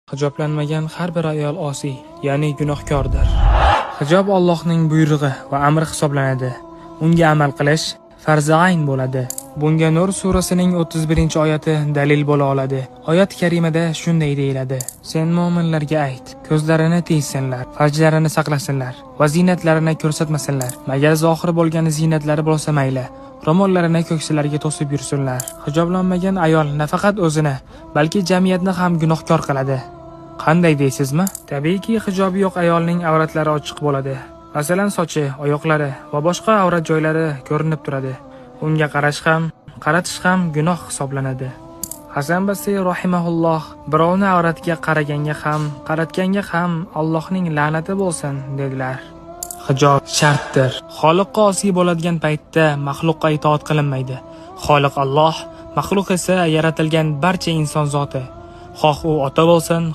Hijoblanmagan har bir ayol osiy, ya'ni gunohkordir. Hijob Allohning buyrug'i va amri hisoblanadi. Unga amal qilish farzi ayn bo'ladi. Bunga Nur surasining 31-oyati dalil bo'la oladi. Oyat karimada shunday deyiladi: Sen mu'minlarga ayt, ko'zlarini tiysinlar, farjlarini saqlasinlar va ziynatlarini ko'rsatmasinlar, magar zohir bo'lgan ziynatlari bo'lsa mayli. Ro'mollarini ko'ksilariga to'sib yursinlar. Hijoblanmagan ayol nafaqat o'zini, balki jamiyatni ham gunohkor qiladi. Qanday deysizmi? Tabiiyki, hijobi yo'q ayolning avratlari ochiq bo'ladi. Masalan, sochi, oyoqlari va boshqa avrat joylari ko'rinib turadi. Unga qarash ham, qaratish ham gunoh hisoblanadi. Hasan Basri rahimahulloh birovni avratiga qaraganga ham, qaratganga ham Allohning la'nati bo'lsin dedilar. Hijob shartdir. Xoliqqa osiy bo'ladigan paytda maxluqqa itoat qilinmaydi. Xoliq Alloh, maxluq esa yaratilgan barcha inson zoti. Xoh u ota bo'lsin,